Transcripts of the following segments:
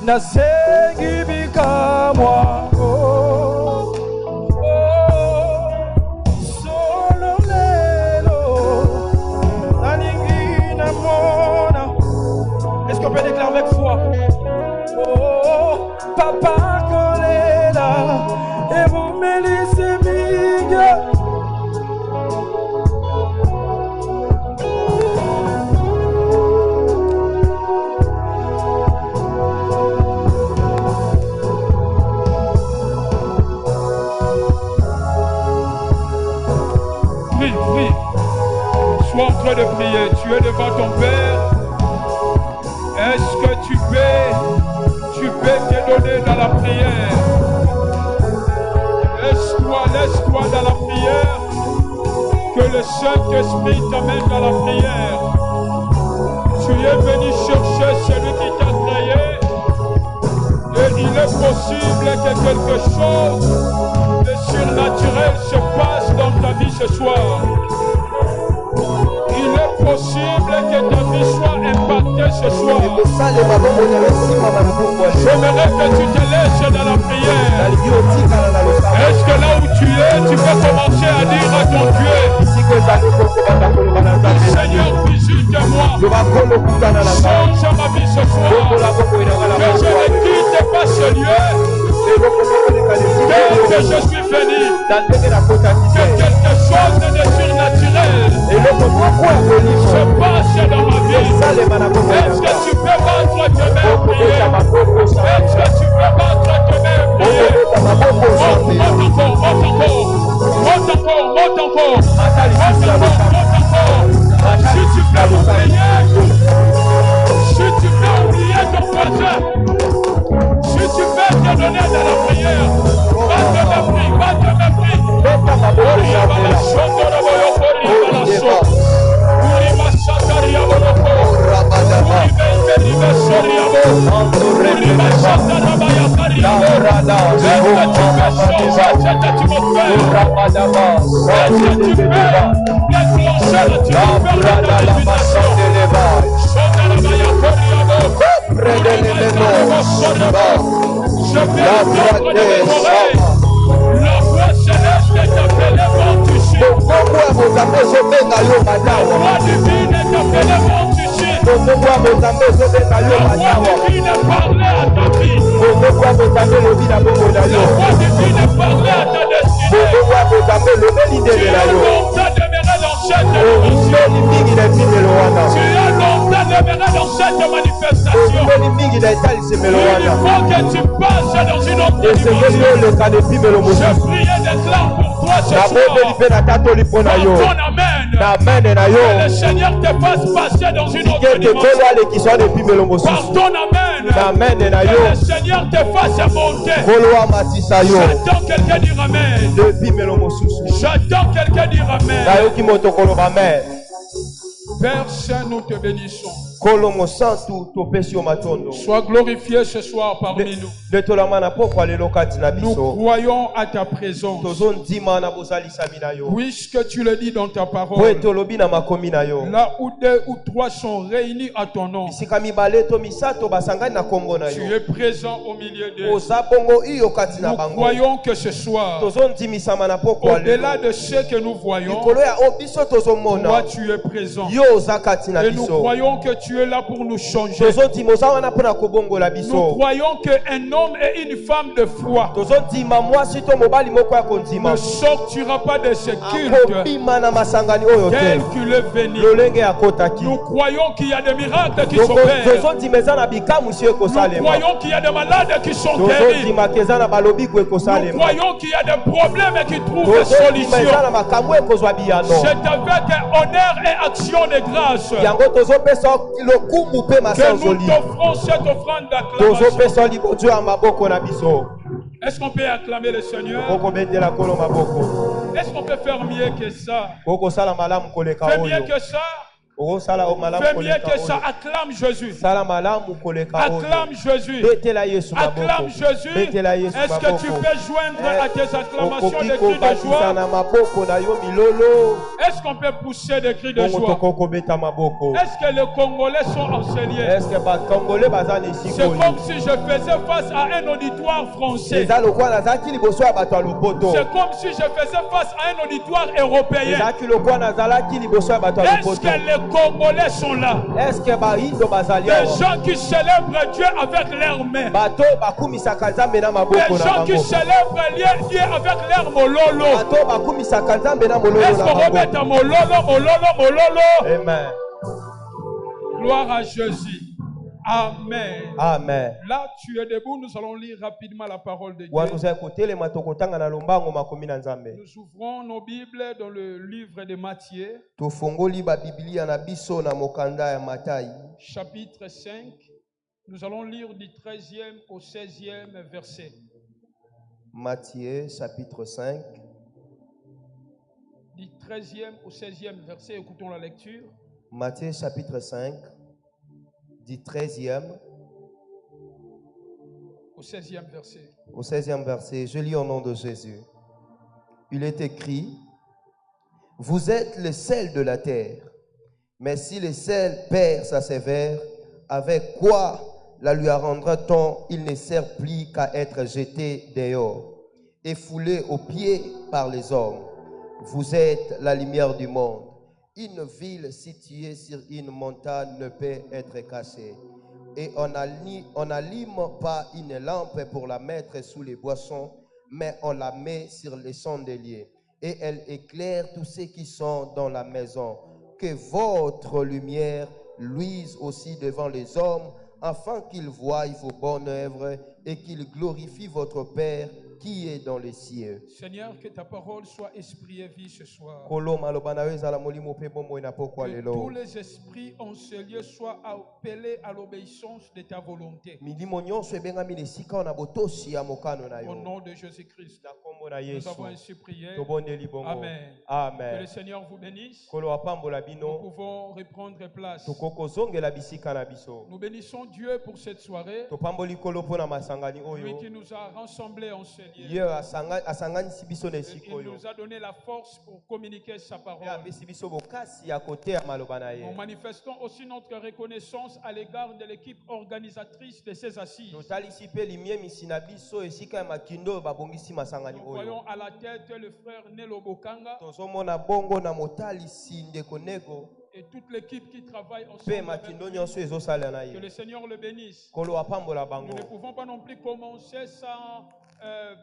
nasengi bikamwa solo lelo nalingi namona. Est-ce qu'on peut déclarer avec foi? Oh, papa kolela et vous me laissez miga. Prie. Sois en train de prier. Tu es devant ton Père. Est-ce que tu peux te donner dans la prière? Laisse-toi dans la prière. Que le Saint-Esprit t'amène dans la prière. Tu es venu chercher celui qui t'a créé. Et il est possible que quelque chose de surnaturel se passe dans ta vie ce soir. Il est possible que ta vie soit impactée ce soir. J'aimerais que tu te laisses dans la prière. Est-ce que là où tu es, tu peux commencer à dire à ton Dieu, Seigneur, visite-moi, change ma vie ce soir, que je ne quitte pas ce lieu. Que je suis venu, que quelque chose de surnaturel se passe dans ma vie. Est-ce que tu peux battre tes mains et prier? Est-ce que tu peux battre tes mains et prier? Monte encore. Si tu peux oublier ton projet, si tu peux te donner dans la prière, va te mépris. La voix céleste t'appelle devant tu chies. La voix divine t'appelle devant tu chies. La voix divine parlait à ta vie. La voix divine parlait à ta destinée. Tu as longtemps demeuré dans cette dimension. Tu as longtemps demeuré dans cette manifestation. Il faut que tu passes dans une autre dimension. Je priais des larmes pour toi ce soir. Par ton amen. Que le Seigneur te fasse passer dans une autre dimension. Par ton amen. Que le Seigneur te fasse monter. J'attends quelqu'un dire amen. J'attends quelqu'un dire amen. Père Saint, nous te bénissons. Sois glorifié ce soir parmi nous. Nous croyons à ta présence. Puisque tu le dis dans ta parole. Là où 2 ou 3 sont réunis à ton nom. Tu es présent au milieu d'eux. Nous croyons que ce soir, au-delà de ce que nous voyons, toi tu es présent. Et nous croyons que tu es là pour nous changer. Nous croyons qu'un homme et une femme de foi ne sortira pas de ce culte tel qu'il est venu. Nous croyons qu'il y a des miracles qui s'opèrent. Nous croyons qu'il y a des malades qui sont guéris. Nous croyons qu'il y a des problèmes qui trouvent des solutions. C'est avec honneur et action de grâce que nous t'offrons cette offrande d'acclamation. Est-ce qu'on peut acclamer le Seigneur? Est-ce qu'on peut faire mieux que ça? Fais mieux que ça. Fais mieux que ça. Acclame Jésus. Acclame Jésus. Acclame Jésus. Est-ce que tu peux joindre à tes acclamations des cris de joie? Est-ce qu'on peut pousser des cris de joie? Est-ce que les Congolais sont enseigniés? C'est comme si je faisais face à un auditoire français. C'est comme si je faisais face à un auditoire européen. Est-ce que les Congolais sont là? Des gens qui célèbrent Dieu avec leurs mains. Des gens qui célèbrent Dieu avec leurs mololo. Est-ce qu'on remet à mololo? Amen. Gloire à Jésus. Amen. Amen. Là, tu es debout, nous allons lire rapidement la parole de Dieu. Nous ouvrons nos Bibles dans le livre de Matthieu, chapitre 5. Nous allons lire du 13e au 16e verset. Matthieu, chapitre 5. Du 13e au 16e verset, écoutons la lecture. Matthieu, chapitre 5. Du 13e au 16e verset. Au 16e verset, je lis au nom de Jésus. Il est écrit: vous êtes le sel de la terre, mais si le sel perd sa saveur, avec quoi la lui rendra-t-on? Il ne sert plus qu'à être jeté dehors et foulé aux pieds par les hommes. Vous êtes la lumière du monde. Une ville située sur une montagne ne peut être cachée. Et on n'allume pas une lampe pour la mettre sous les boissons, mais on la met sur les chandeliers. Et elle éclaire tous ceux qui sont dans la maison. Que votre lumière luise aussi devant les hommes, afin qu'ils voient vos bonnes œuvres et qu'ils glorifient votre Père qui est dans les cieux. Seigneur, que ta parole soit esprit et vie ce soir. Que tous les esprits en ce lieu soient appelés à l'obéissance de ta volonté. Au nom de Jésus-Christ, nous avons ainsi prié. Amen. Amen. Que le Seigneur vous bénisse. Nous pouvons reprendre place. Nous bénissons Dieu pour cette soirée. Lui qui nous a rassemblés en ce lieu. Il nous a donné la force pour communiquer sa parole. Nous manifestons aussi notre reconnaissance à l'égard de l'équipe organisatrice de ces assises. Nous voyons à la tête le frère Nelo Bokanga et toute l'équipe qui travaille ensemble avec lui. Que le Seigneur le bénisse. Nous ne pouvons pas non plus commencer sans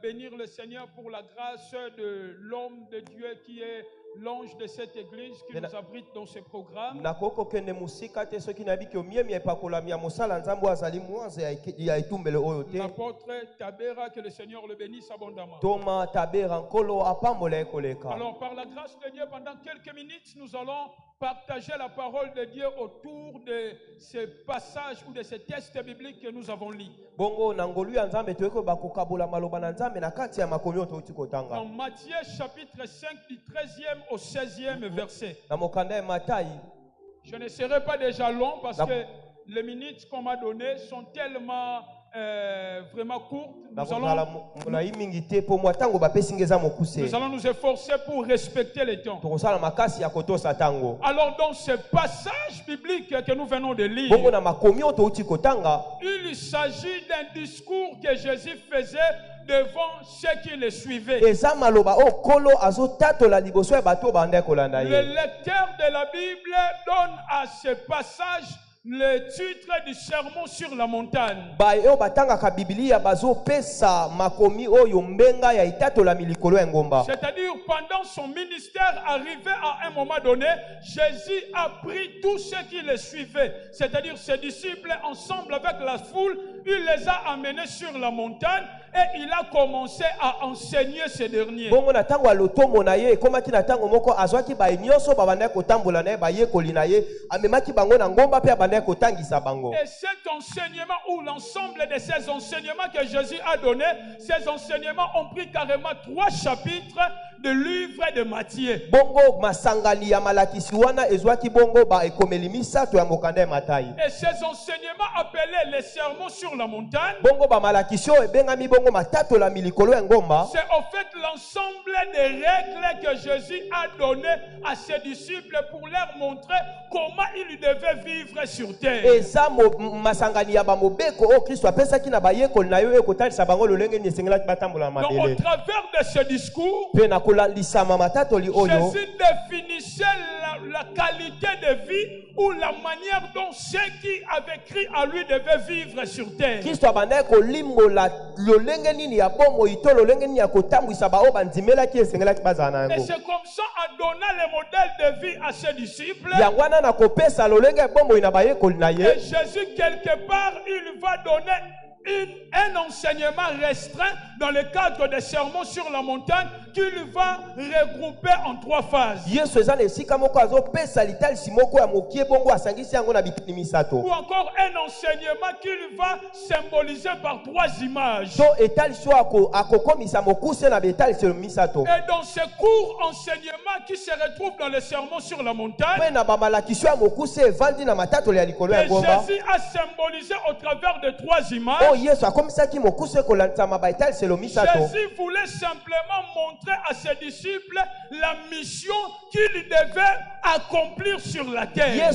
bénir le Seigneur pour la grâce de l'homme de Dieu qui est l'ange de cette église qui nous abrite dans ce programme. L'apôtre Tabera, que le Seigneur le bénisse abondamment. Alors par la grâce de Dieu, pendant quelques minutes, nous allons partager la parole de Dieu autour de ces passages ou de ces textes bibliques que nous avons lus. Dans Matthieu chapitre 5 du 13e au 16e verset. Je ne serai pas déjà long parce que les minutes qu'on m'a données sont tellement vraiment courtes. Nous allons nous efforcer pour respecter les temps. Alors dans ce passage biblique que nous venons de lire, il s'agit d'un discours que Jésus faisait devant ceux qui le suivaient. Le lecteur de la Bible donne à ce passage le titre du sermon sur la montagne. C'est-à-dire, pendant son ministère, arrivé à un moment donné, Jésus a pris tous ceux qui le suivaient, c'est-à-dire ses disciples, ensemble avec la foule, il les a amenés sur la montagne et il a commencé à enseigner ces derniers. Et cet enseignement ou l'ensemble de ces enseignements que Jésus a donnés, ces enseignements ont pris carrément 3 chapitres de livre de Matthieu. Bongo masangani ya malakisi wana ezwaki bongo ba ekomeli misato ya mokanda ya Matayi. Et ces enseignements appelés les sermons sur la montagne. Bongo ba malakisi o ebengami bongo matato la milikolo ya ngomba. C'est en fait l'ensemble des règles que Jésus a données à ses disciples pour leur montrer comment ils devaient vivre sur terre. Eza masangani ya ba mobeko o Kristo apesaki na bayekoli na yo ekotalisa bango lolenge ni esengelaki batambola Donc mabele. au travers de ce discours, Jésus définissait la qualité de vie ou la manière dont ceux qui avaient cru à lui devaient vivre sur terre. Et c'est comme ça, en donnant le modèle de vie à ses disciples, et Jésus quelque part, il va donner un enseignement restreint dans le cadre des sermons sur la montagne qu'il va regrouper en 3 phases. Ou encore un enseignement qu'il va symboliser par 3 images. Et dans ce court enseignement qui se retrouve dans les sermons sur la montagne, Jésus a symbolisé au travers de 3 images. Jésus voulait simplement montrer à ses disciples la mission qu'ils devaient accomplir sur la terre. Et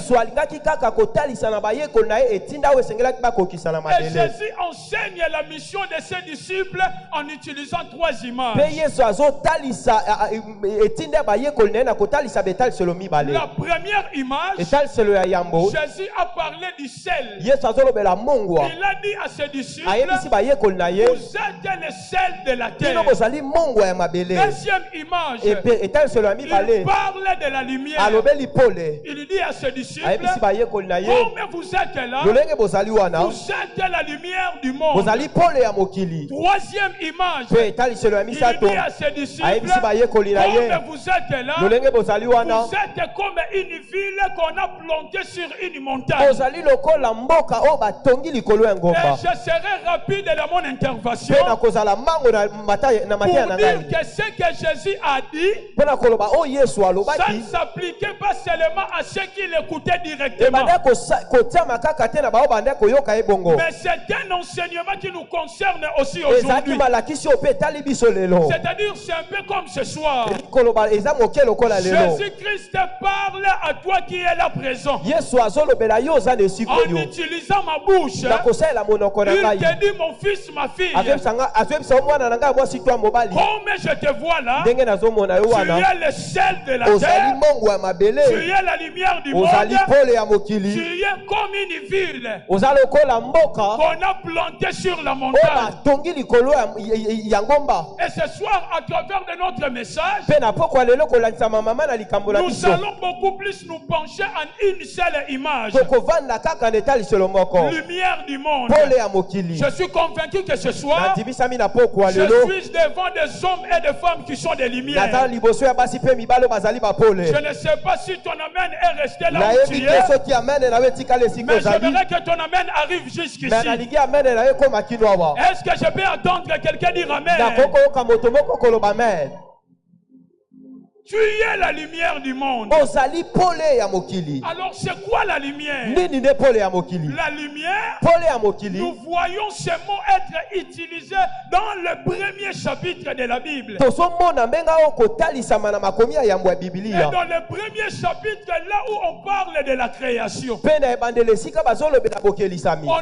Jésus enseigne la mission de ses disciples en utilisant 3 images. La première image, Jésus a parlé du sel. Il a dit à ses disciples, vous êtes le sel de la terre. Deuxième image, il parle de la lumière. Il dit à ses disciples, comme vous êtes là, vous êtes la lumière du monde. Troisième image, il dit à ses disciples, comme vous êtes là, vous êtes comme une ville qu'on a plantée sur une montagne. Et je serai rapide dans mon intervention pour dire que ce que Jésus a dit, ça ne s'appliquait pas seulement à ceux qui l'écoutaient directement, mais c'est un enseignement qui nous concerne aussi aujourd'hui. C'est-à-dire c'est un peu comme ce soir. Jésus-Christ parle à toi qui es là présent. En utilisant ma bouche, il te dit mon fils, ma fille, comme je te vois là, tu es le sel de la terre, tu es la lumière du monde, tu es comme une ville qu'on a plantée sur la montagne. Et ce soir, à travers de notre message, nous allons beaucoup plus nous pencher en une seule image, lumière du monde. Je suis convaincu que ce soir, je suis devant des hommes et des femmes qui sont des lumières. Je ne sais pas si ton amène est resté là où tu es, mais j'aimerais que ton amène arrive jusqu'ici. Est-ce que je peux entendre quelqu'un dire amen? Tu es la lumière du monde. Alors c'est quoi la lumière? La lumière, nous voyons ce mot être utilisé dans le premier chapitre de la Bible. Et dans le premier chapitre, là où on parle de la création, on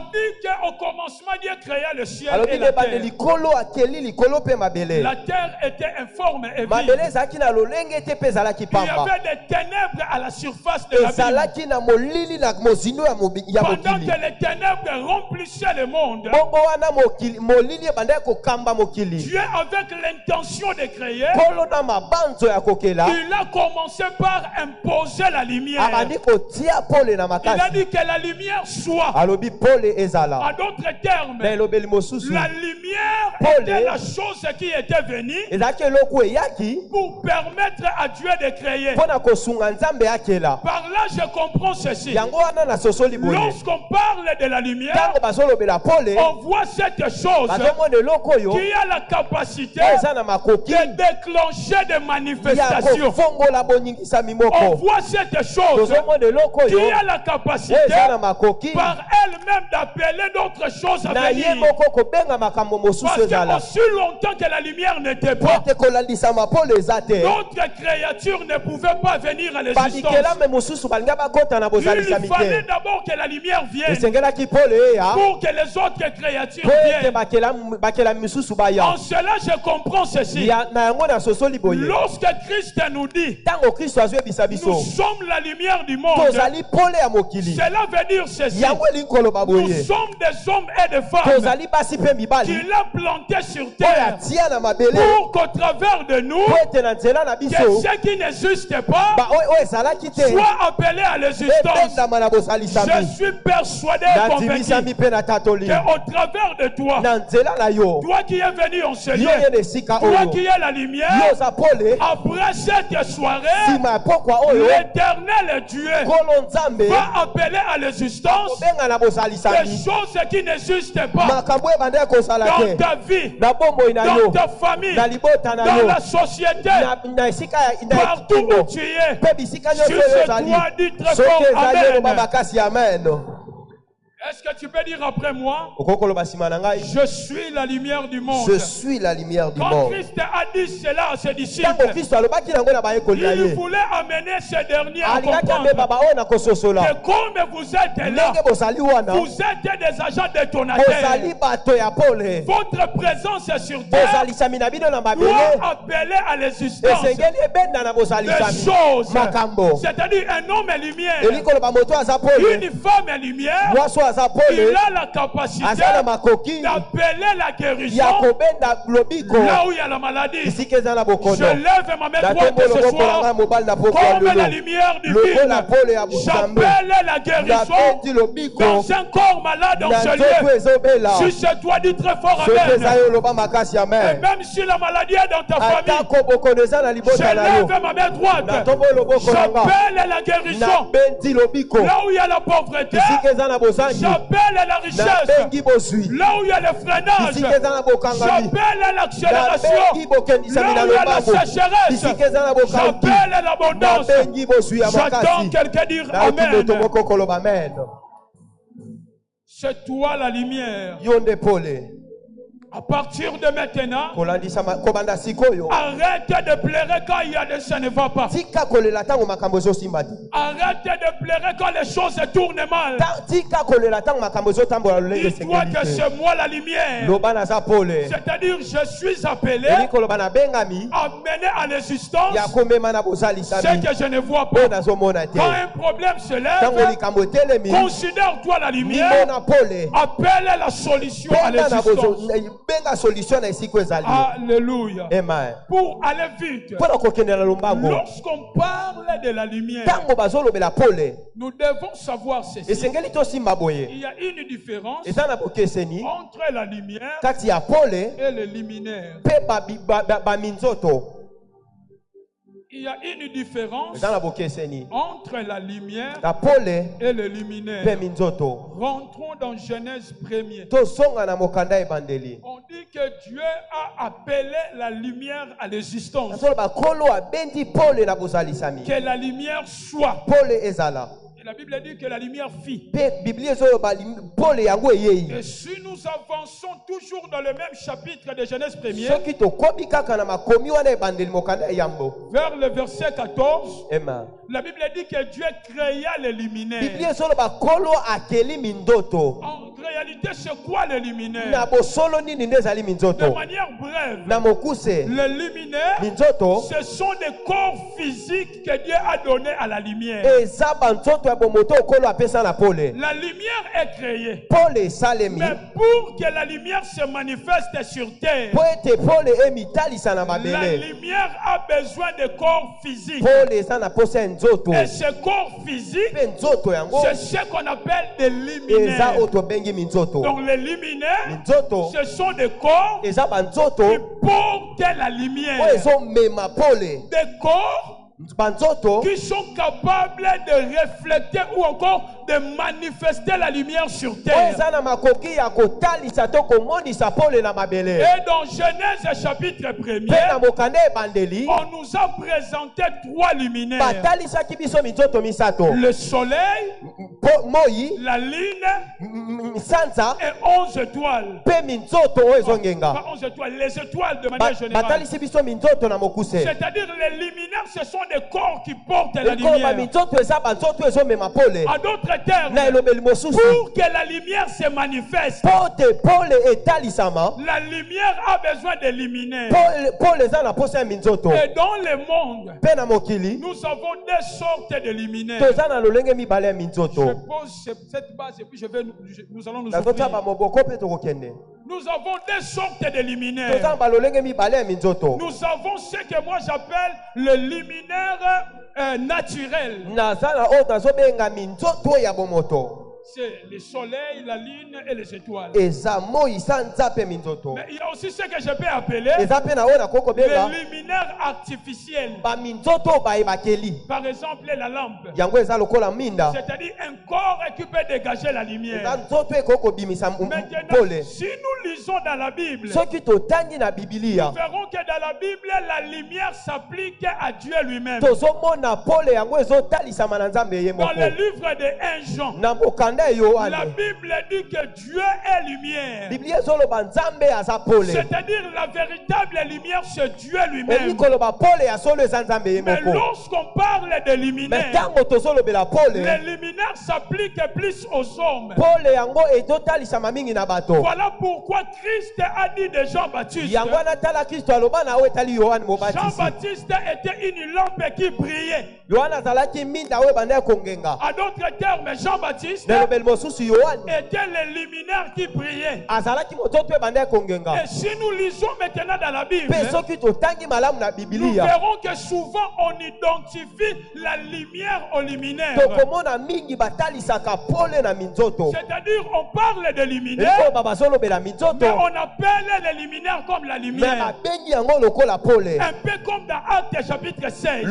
dit qu'au commencement Dieu créa le ciel et la terre. La terre était informe et vide. Il y avait des ténèbres à la surface de la ville. Pendant que les ténèbres remplissaient le monde, Dieu, avec l'intention de créer, il a commencé par imposer la lumière. Il a dit que la lumière soit. En d'autres termes, la lumière était la chose qui était venue pour permettre permettre à Dieu de créer. Par là, je comprends ceci. Lorsqu'on parle de la lumière, on voit cette chose qui a la capacité de déclencher des manifestations. On voit cette chose qui a la capacité par elle-même d'appeler d'autres choses à venir. Parce que aussi longtemps que la lumière n'était pas, d'autres créatures ne pouvaient pas venir à l'existence. Il fallait d'abord que la lumière vienne pour que les autres créatures viennent. En cela, je comprends ceci. Lorsque Christ nous dit nous sommes la lumière du monde, cela veut dire ceci. Nous sommes des hommes et des femmes qu'il a plantés sur terre pour qu'au travers de nous, que ce qui n'existe pas soit appelé à l'existence. Je suis persuadé et convaincu qu'au travers de toi, toi qui es venu en ce lieu, toi qui es la lumière, après cette soirée, l'éternel Dieu va appeler à l'existence des choses qui n'existent pas dans ta vie, dans ta famille, dans la société, partout où tu es. Si c'est toi, dis très fort Amen. Est-ce que tu peux dire après moi? Je suis la lumière du monde. Je suis la lumière du monde. Quand Christ a dit cela à ses disciples, il voulait amener ces derniers à comprendre que comme vous êtes là, vous êtes des agents détonateurs. Votre présence sur terre doit appeler à l'existence des choses. C'est-à-dire un homme est lumière, une femme est lumière. Il a la capacité d'appeler la guérison là où il y a la maladie. Je lève ma main droite ce soir comme la lumière divine. J'appelle la guérison dans un corps malade dans ce lieu. Si c'est toi, dis très fort Amen. Et même si la maladie est dans ta famille, je lève ma main droite. J'appelle la guérison là où il y a la pauvreté. J'appelle la richesse là où il y a le freinage. J'appelle l'accélération là où il y a la sécheresse. J'appelle l'abondance. J'attends quelqu'un dire Amen. C'est toi la lumière. À partir de maintenant, arrête de pleurer quand il y a des ça ne va pas. Arrête de pleurer quand les choses se tournent mal. Dis-toi que c'est moi la lumière. C'est-à-dire je suis appelé à mener à l'existence ce que je ne vois pas. Quand un problème se lève, considère-toi la lumière. Appelle la solution à l'existence. Alléluia. Amen. Pour aller vite, lorsqu'on parle de la lumière, nous devons savoir ceci. Il y a une différence entre la lumière et le luminaire. Il y a une différence entre la lumière et le luminaire. Rentrons dans Genèse 1er. On dit que Dieu a appelé la lumière à l'existence. Que la lumière soit. Et la Bible dit que la lumière fit. Et si nous avançons toujours dans le même chapitre de Genèse 1er, vers le verset 14, la Bible dit que Dieu créa les luminaires. En réalité, c'est quoi les luminaires? De manière brève, les luminaires, ce sont des corps physiques que Dieu a donnés à la lumière. La lumière est créée. Salemi. Mais pour que la lumière se manifeste sur terre, la lumière a besoin de corps physique. Et ce corps physique, c'est ce qu'on appelle des luminaires. Donc les luminaires, ce sont des corps qui portent la lumière. Des corps qui sont capables de refléter ou encore de manifester la lumière sur terre. Et dans Genèse chapitre 1er, on nous a présenté 3 luminaires: le soleil, la lune et 11 étoiles. Pas 11 étoiles, les étoiles de manière générale. C'est-à-dire les luminaires, ce sont des corps qui portent la lumière. À d'autres termes, pour que la lumière se manifeste, la lumière a besoin de luminaires. Et dans le monde, nous avons 2 sortes de luminaires. Je pose cette base et puis nous allons nous ouvrir. Nous avons 2 sortes de luminaires. Nous avons ce que moi j'appelle le luminaire naturel. C'est le soleil, la lune et les étoiles. Mais il y a aussi ce que je peux appeler les luminaires artificiels. Par exemple, la lampe. C'est-à-dire un corps qui peut dégager la lumière. Maintenant, si nous lisons dans la Bible, nous verrons que dans la Bible, la lumière s'applique à Dieu lui-même. Dans le livre de 1 Jean, la Bible dit que Dieu est lumière. C'est-à-dire la véritable lumière, c'est Dieu lui-même. Mais lorsqu'on parle de luminaire, les luminaires s'appliquent plus aux hommes. Voilà pourquoi Christ a dit de Jean-Baptiste. Jean-Baptiste était une lampe qui brillait. À d'autres termes, Jean-Baptiste était le luminaire qui brillait. Et si nous lisons maintenant dans la Bible, nous verrons que souvent on identifie la lumière au luminaire. C'est-à-dire on parle de luminaire, mais on appelle les luminaires comme la lumière. Un peu comme dans Actes chapitre 16.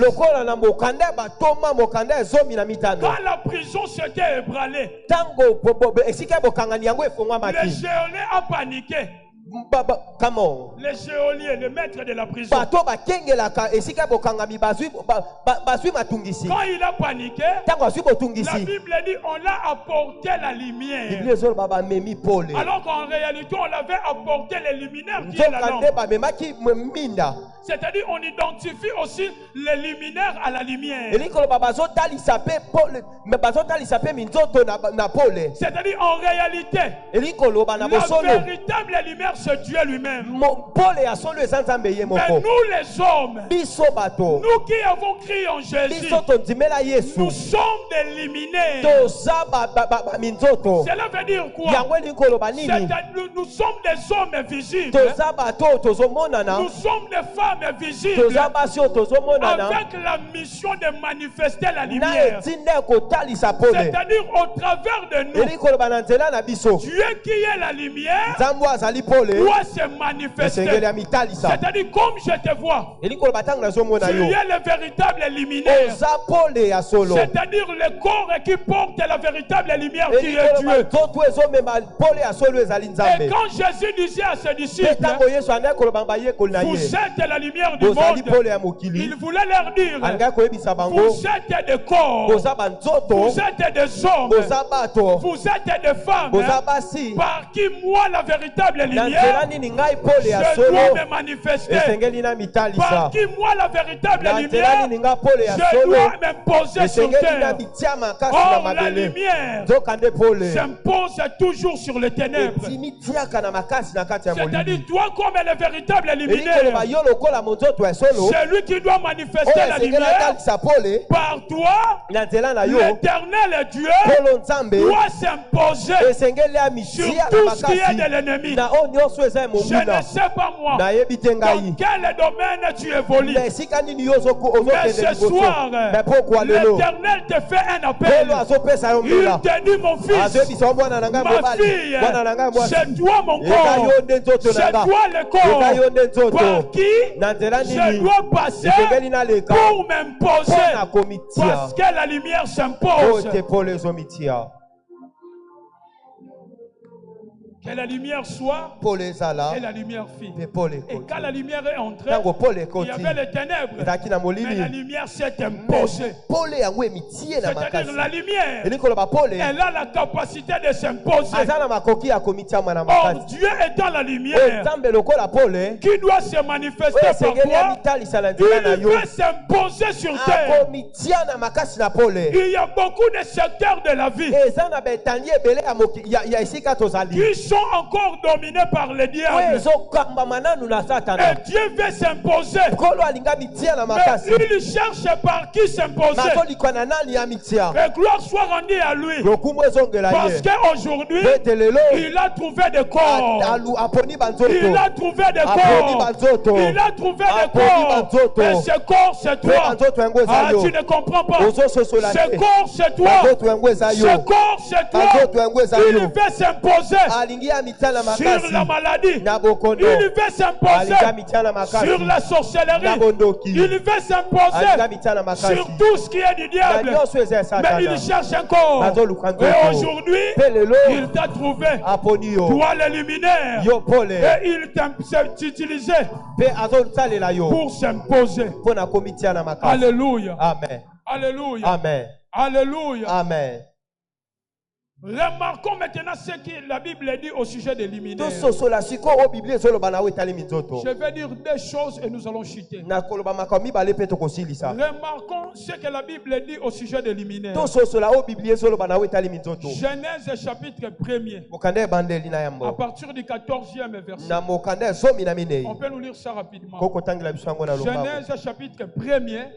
Quand la prison s'était ébranlée, le geôlier a paniqué. Les geôliers, le maître de la prison, quand il a paniqué, la Bible dit on l'a apporté la lumière. Alors qu'en réalité on l'avait apporté les luminaires qui est la lampe. C'est-à-dire on identifie aussi les luminaires à la lumière. C'est-à-dire en réalité la véritable lumière c'est Dieu lui-même. Mais nous les hommes, nous qui avons crié en Jésus, nous sommes des luminaires. Cela veut dire quoi? Nous sommes des hommes visibles. Nous sommes des femmes visibles avec la mission de manifester la lumière. C'est-à-dire au travers de nous, Dieu qui est la lumière doit se manifester. C'est-à-dire comme je te vois, tu es le véritable luminaire. C'est-à-dire le corps qui porte la véritable lumière qui est Dieu. Et quand Jésus disait à ses disciples, vous êtes la lumière du monde, il voulait leur dire, vous êtes des corps, vous êtes des hommes, vous êtes des femmes, par qui moi la véritable lumière je dois me manifester. Par qui moi la véritable lumière, je dois m'imposer sur terre. Or la lumière s'impose toujours sur les ténèbres. C'est-à-dire toi comme le véritable luminaire, c'est lui qui doit manifester la lumière. Par toi, l'éternel Dieu doit s'imposer sur tout ce qui est de l'ennemi. Je ne sais pas moi dans quel domaine tu évolues, mais ce soir l'éternel te fait un appel. Il te dit mon fils, ma fille, c'est toi mon corps, c'est toi le corps par qui je dois passer pour m'imposer, parce que la lumière s'impose. Que la lumière soit et la lumière fit. Et quand la lumière est entrée, il y avait les ténèbres. Mais la lumière s'est imposée. C'est-à-dire la lumière, elle a la capacité de s'imposer. Or, Dieu étant la lumière qui doit se manifester par toi, il veut s'imposer sur terre. Il y a beaucoup de secteurs de la vie qui sont encore dominés par le diable. Et Dieu veut s'imposer. Mais il cherche par qui s'imposer. Et gloire soit rendue à lui. Parce qu'aujourd'hui, il a trouvé des corps. Il a trouvé des corps. Il a trouvé des corps. Et ce corps, c'est toi. Ah, tu ne comprends pas. Ce corps, c'est toi. Ce corps, c'est toi. Il veut s'imposer sur la maladie. Il veut s'imposer sur la sorcellerie. Il veut s'imposer sur tout ce qui est du diable. Mais il cherche encore. Et aujourd'hui, il t'a trouvé. Toi le luminaire. Et il t'a utilisé pour s'imposer. Alléluia. Amen. Alléluia. Amen. Alléluia. Amen. Remarquons maintenant ce que la Bible dit au sujet des luminaires. Je vais dire des choses et nous allons chuter. Remarquons ce que la Bible dit au sujet des luminaires. Genèse chapitre 1er. À partir du 14e verset. On peut nous lire ça rapidement. Genèse chapitre 1er.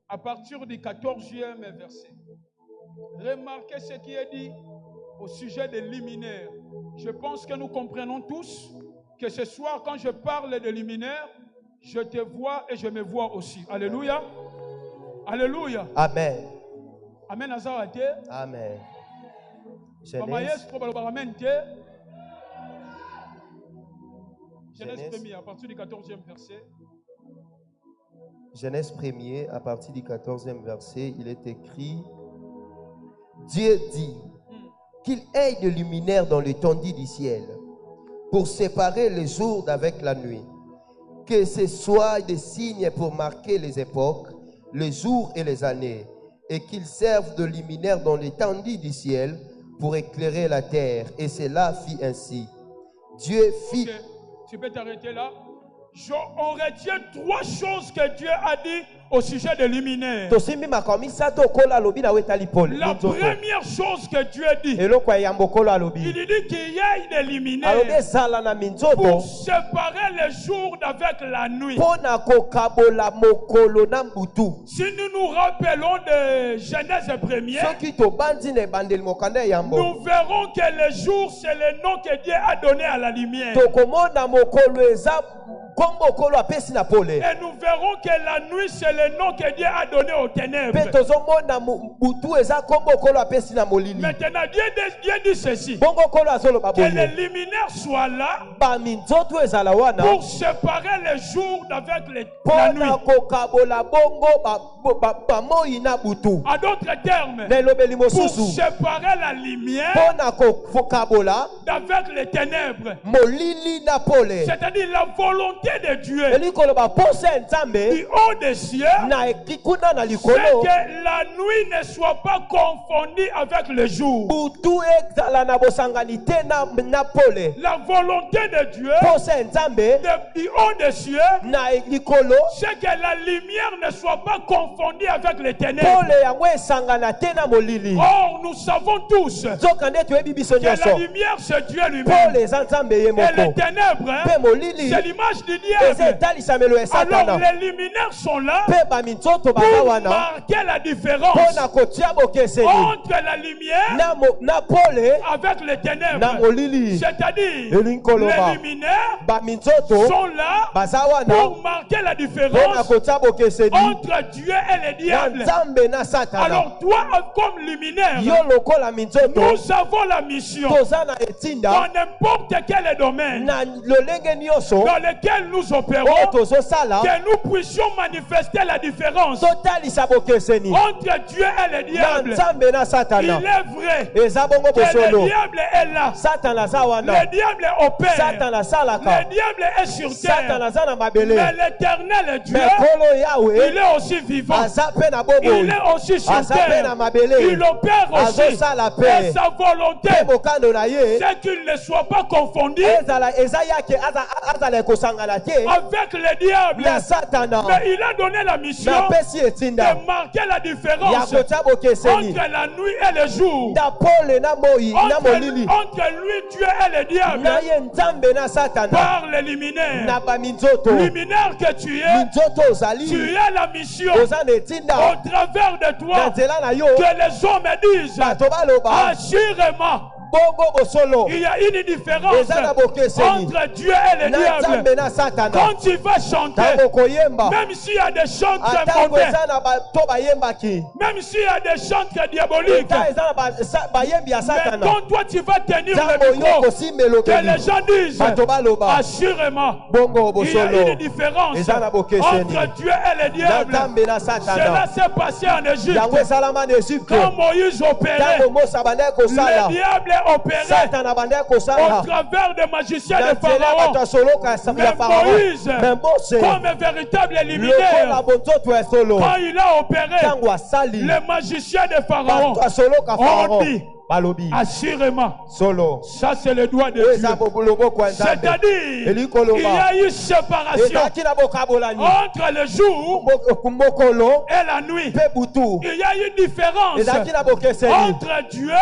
À partir du 14e verset. Remarquez ce qui est dit au sujet des luminaires. Je pense que nous comprenons tous que ce soir, quand je parle des luminaires, je te vois et je me vois aussi. Alléluia. Alléluia. Amen. Amen. Amen. Genèse 1er, à partir du 14e verset. Genèse 1er, à partir du 14e verset, il est écrit: Dieu dit qu'il ait des luminaires dans l'étendue du ciel pour séparer le jour d'avec la nuit, que ce soit des signes pour marquer les époques, les jours et les années, et qu'ils servent de luminaires dans l'étendue du ciel pour éclairer la terre. Et cela fit ainsi. Dieu fit... Okay. Tu peux t'arrêter là. On retient trois choses que Dieu a dit au sujet des luminaires. La première chose que Dieu dit, il dit qu'il y ait des luminaires pour séparer le jour d'avec la nuit. Si nous nous rappelons de Genèse 1er, nous verrons que le jour, c'est le nom que Dieu a donné à la lumière. Et nous verrons que la nuit, c'est le nom que Dieu a donné aux ténèbres. Maintenant, Dieu dit ceci: que les luminaires soient là pour séparer les jours d'avec la nuit. En d'autres termes, pour séparer la lumière d'avec les ténèbres. C'est-à-dire la volonté volonté de Dieu du haut des cieux, c'est que la nuit ne soit pas confondue avec le jour. La volonté de Dieu du haut des cieux, c'est que la lumière ne soit pas confondue avec les ténèbres. Or, nous savons tous que la lumière, c'est Dieu lui-même. Et les ténèbres, c'est l'image du diable. Alors, les luminaires sont là pour marquer la différence entre la lumière avec les ténèbres. C'est-à-dire, les luminaires sont là pour marquer la différence entre Dieu et le diable. Alors toi, comme luminaire, nous avons la mission dans n'importe quel domaine dans lequel nous opérons, que nous puissions manifester la différence entre Dieu et le diable. Il est vrai que le diable est là. Le diable opère. Le diable est sur terre. Mais l'éternel Dieu, il est aussi vivant. Il est aussi sur terre. Il opère aussi. Et sa volonté, c'est qu'il ne soit pas confondu avec le diable. Mais il a donné la mission de marquer la différence entre la nuit et le jour. Entre lui, Dieu et le diable. Par les luminaires. Luminaire que tu as la mission au travers de toi que les hommes disent assurément. Il y a une différence entre Dieu et le diable. Quand tu vas chanter, même s'il y a des chantres mondains, même s'il y a des chantres diaboliques, mais quand toi tu vas tenir le micro, que les gens disent assurément, il y a une différence entre Dieu et le diable. Cela s'est passé en Égypte. Quand Moïse opérait, le diable opéré au travers des magiciens de Pharaon. Mais Moïse, comme un véritable luminaire, quand il a opéré les magiciens de Pharaon, on dit assurément, ça c'est le doigt de Dieu. C'est-à-dire, il y a eu séparation entre le jour et la nuit. Il y a eu une différence entre Dieu et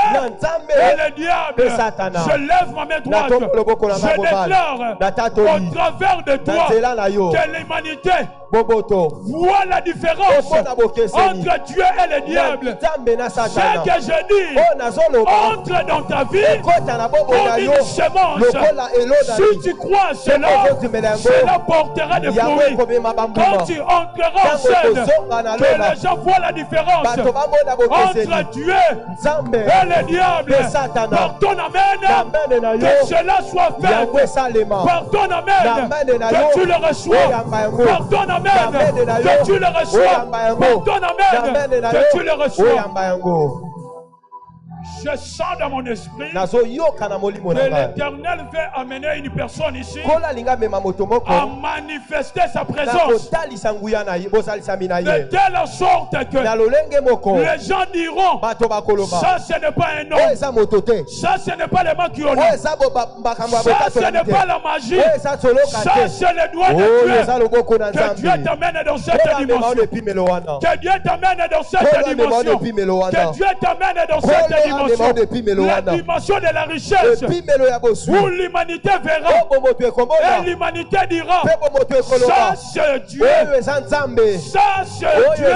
le diable. Je lève ma main droite. Je déclare au travers de toi que l'humanité voit la différence entre Dieu et le diable. Ce que je dis, entre dans ta vie comme une semence. Si tu crois cela, cela portera des fruits. Quand tu entreras en scène, que les gens voient la différence entre Dieu et le diable. Par ton amen, que cela soit fait. Par ton amen, que tu le reçois. Par ton amen, que tu le reçois. Par ton amen, que tu le reçois. Je sens dans mon esprit que l'Éternel veut amener une personne ici à manifester sa présence de telle sorte que les gens diront ça ce n'est pas un homme, ça ce n'est pas le maquillonnage, ça ce n'est pas la magie, ça c'est le doigt de Dieu. Que Dieu t'amène dans cette dimension, que Dieu t'amène dans cette dimension, que Dieu t'amène dans cette dimension. La dimension de la richesse où l'humanité verra et l'humanité dira ça c'est Dieu, ça c'est Dieu,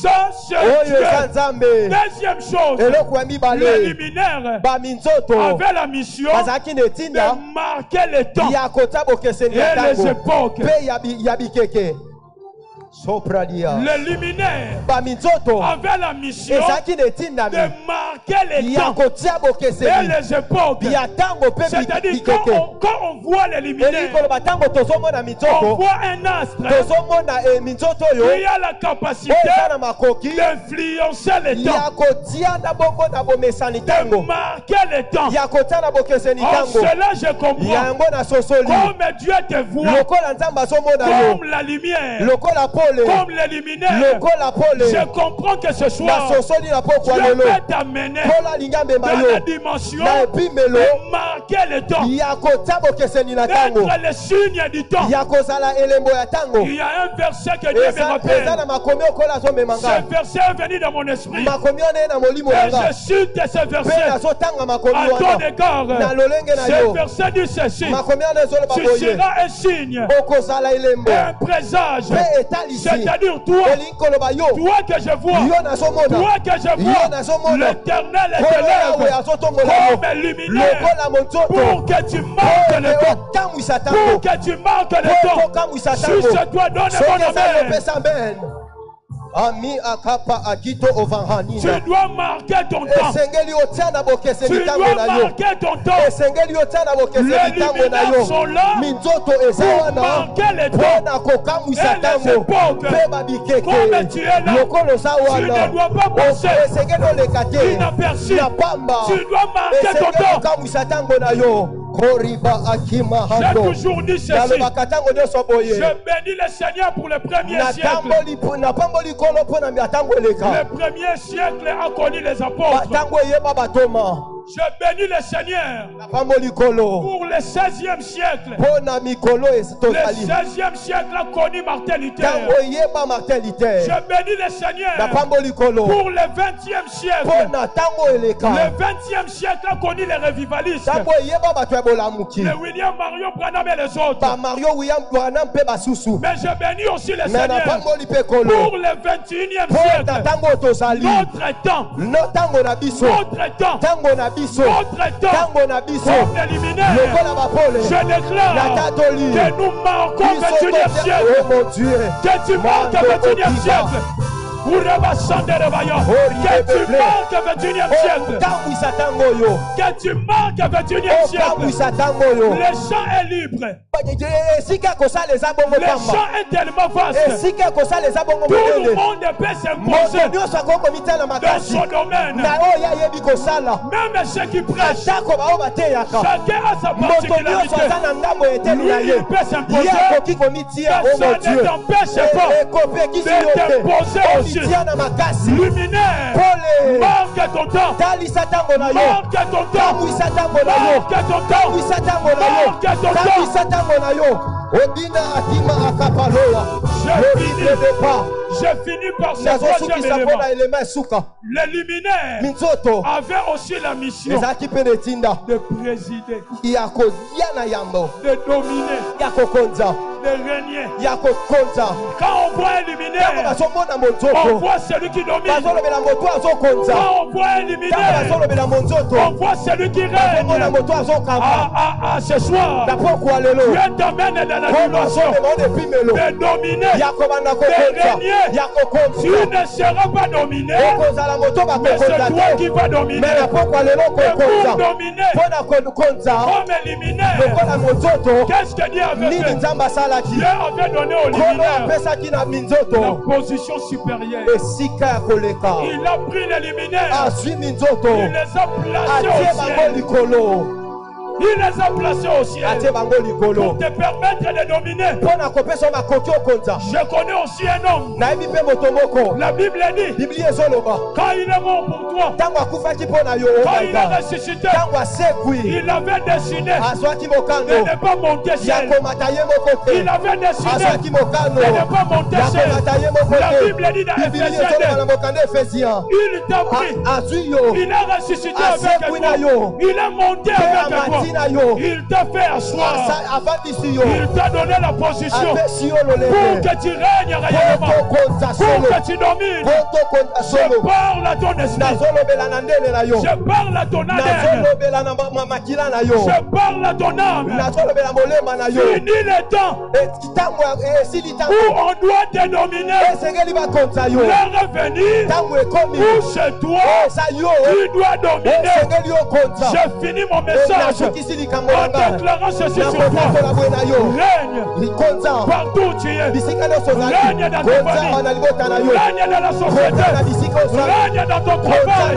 ça c'est Dieu. Deuxième chose, les luminaires avaient la mission de marquer les temps et les époques. Le luminaire avait la mission de marquer les temps et les époques. C'est-à-dire quand on voit les luminaires, on voit un astre qui a la capacité d'influencer les temps, de marquer les temps. En cela je comprends comme Dieu te voit, comme la lumière, comme les luminaires. Je comprends que ce soir Dieu peut t'amener dans la dimension de marquer le temps, d'être le signe du temps. Il y a un verset que Dieu me rappelle. Ce verset est venu dans mon esprit et je cite ce verset à ton égard. Ce verset dit ceci: tu seras un signe et un présage. C'est-à-dire toi que je vois, l'Éternel est élève comme luminaire pour que tu marques le temps, pour que tu marques le temps. Si je dois donner mon amen, tu dois marquer ton temps. Tu dois marquer ton temps. Les luminaires sont là pour marquer les temps et les époques. Comme tu es là, tu ne dois pas penser inaperçu. Tu dois marquer ton temps. J'ai toujours dit ceci: je bénis le Seigneur pour le premier siècle. Le premier siècle a connu les apôtres. Je bénis le Seigneur pour le 16e siècle. Le 16e siècle a connu Martin Luther. Je bénis le Seigneur pour le 20e siècle. Le 20e siècle a connu les revivalistes. Le William Marion Branham et les autres. Mais je bénis aussi le Seigneur pour le 21e siècle. Notre temps. Notre temps, comme les luminaires, je déclare que nous marquons le 21e siècle. Que tu marques le 21e siècle. Que tu marques le 21e siècle. Que tu marques le 21e siècle. Le champ est libre. Le champ est tellement vaste. Tout le monde peut s'imposer dans son domaine. Même ceux qui prêchent, chacun a sa particularité. Lui, il peut s'imposer. Personne ne t'empêche pas de t'imposer aussi. Luminaire, marque ton temps. Marque ton temps. Marque ton temps. Marque ton temps. Je finis par ce troisième élément. Les luminaires avaient aussi la mission de présider, de dominer, de régner. Quand on voit un luminaire, on voit celui qui domine. Quand on voit un luminaire, on voit celui qui règne. Ce soir, Dieu t'amène dans la dimension de dominer, de régner. Tu ne seras pas dominé, mais c'est toi qui vas dominer. Et pour dominer, comme luminaire, qu'est-ce que Dieu avait fait? Dieu avait donné au luminaire la position supérieure. Il a pris les luminaires, il les a placés au ciel. Il les a placés au ciel pour te permettre de dominer. Je connais aussi un homme. La Bible dit, quand il est mort pour toi, quand il a ressuscité, il avait dessiné de ne pas monter ciel. Il avait dessiné de ne pas monter ciel. La Bible dit dans Ephésiens 2, il t'a pris, il a ressuscité avec toi, il est monté avec toi. Il t'a fait asseoir. Il t'a donné la position pour que tu règnes réellement, pour que tu domines. Je parle à ton esprit. Je parle à ton ADN. Je parle à ton âme. Fini le temps où on doit te dominer. Le revenir où chez toi, tu dois dominer. J'ai fini mon message en déclarant ceci sur toi. Règne partout où tu es. Règne dans ta famille. Règne dans la société. Règne dans ton travail.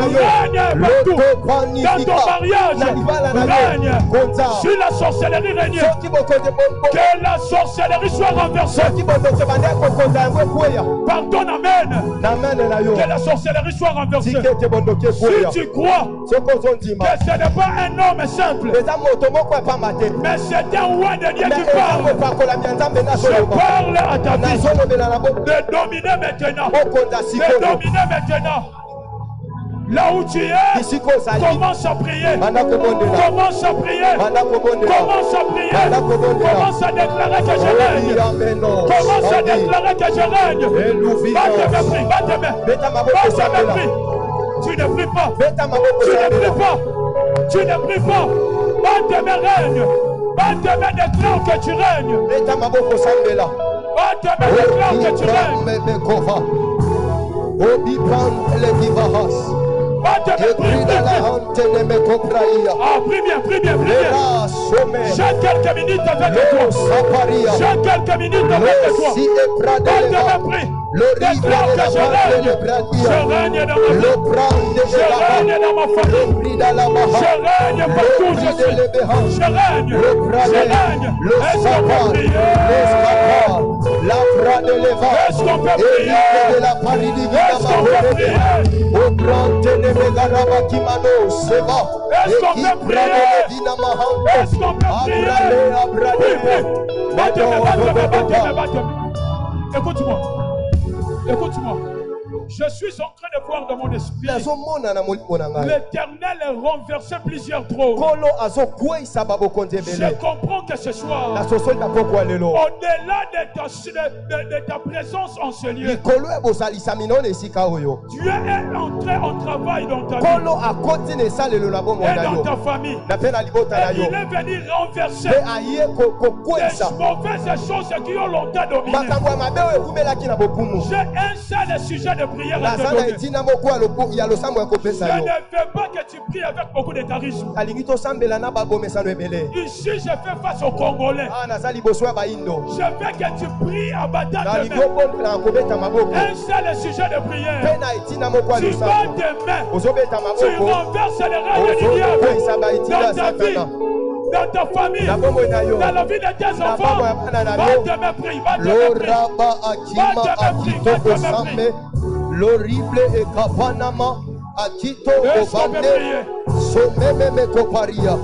Règne partout. Dans ton mariage. Règne. Sur la sorcellerie règne. Que la sorcellerie soit renversée. Pardon, amen. Que la sorcellerie soit renversée. Si tu crois que ce n'est pas un homme simple, mais c'est un roi de Dieu qui parle. Je parle à ta vie de dominer maintenant. De dominer maintenant. Là où tu es, commence à prier. Commence à prier. Commence à prier. Commence à déclarer que je règne. Commence à déclarer que je règne. Pas de mépris, pas de mépris. Pas de mépris. Tu ne pries pas. Tu ne pries pas. Tu ne pries pas. Pas de mes règne. Pas de mes déclare que tu règnes. Pas de mes déclare que tu règnes. Pas de mépris. Ah, prie bien, prie bien, prie bien. J'ai quelques minutes avec toi. J'ai quelques minutes avec toi. Pas de mépris. Déclare que je règne. Je règne dans ma vie. Je règne dans ma famille. Je règne partout où je suis. Je règne. Je règne. Est-ce qu'on peut prier? Est-ce qu'on peut prier? Est-ce qu'on peut prier? Est-ce qu'on peut prier? Est-ce qu'on peut prier? Battez-moi. Écoute-moi. Écoute-moi. Je suis en train de voir dans mon esprit l'Éternel a renversé plusieurs trônes. Je comprends que ce soir, au-delà de ta présence en ce lieu, Dieu est entré en travail dans ta vie et dans ta famille. Et il est venu renverser des mauvaises choses qui ont longtemps dominé. J'ai un seul sujet de prière à te donner. Je ne veux pas que tu pries avec beaucoup de charisme. Ici, je fais face aux Congolais. Je veux que tu pries à battre de main. Un seul sujet de prière. Tu vas tes mains. Tu renverses les règles du diable dans ta vie, dans ta famille, dans la vie de tes enfants. Va te mépris, va te mépris. Va te mépris, va te mépris. L'horrible et kapanama akito obande someme me koparia.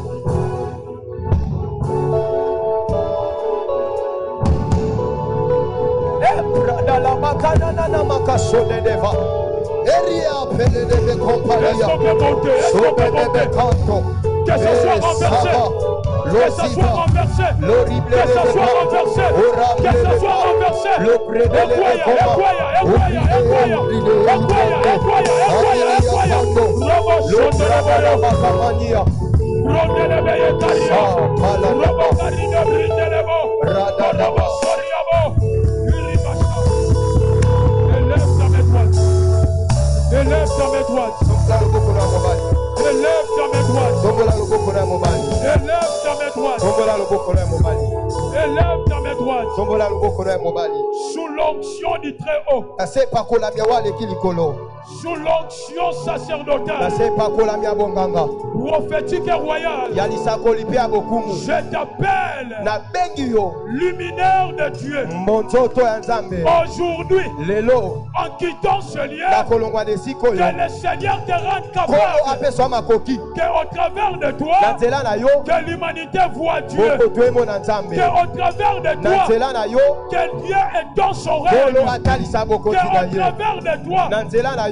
Ebrada la makana na makasode deva. Eria pele de koparia. Someme kanto. Que ce soit renversé. Que ce soit renversé. Que ce soit renversé. Que ce soit renversé. Élève ta main droite. Élève ta main droite. Élève ta main droite. Élève ta main droite. Sous l'onction du Très-Haut. Sous l'onction sacerdotale. Prophétique et royale. Je t'appelle luminaire de Dieu. Aujourd'hui, en quittant ce lieu, que le Seigneur te rende capable qu'au travers de toi, que l'humanité voit Dieu, qu'au travers de toi, que Dieu est dans son règne, qu'au travers de toi,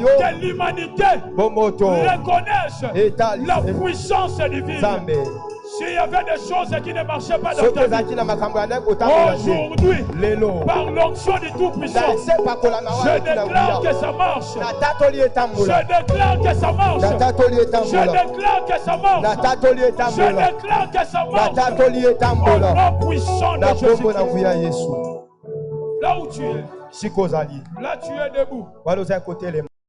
que l'humanité reconnaisse la puissance divine. S'il y avait des choses qui ne marchaient pas dans soki ta ezalaki vie, na makambo ya ndenge otambola te aujourd'hui, lelo par l'onction du Tout-Puissant, na esepakola na je wana tina déclare que nguya ça marche. natatoli Je etambola déclare que ça marche. natatoli Je etambola déclare que ça marche. natatoli Je etambola déclare que ça marche. natatoli Au etambola nom puissant de na kombo na Jésus-Christ. nguya yesu Là où tu es, sika ozali là tu es debout. wana ozali kotelema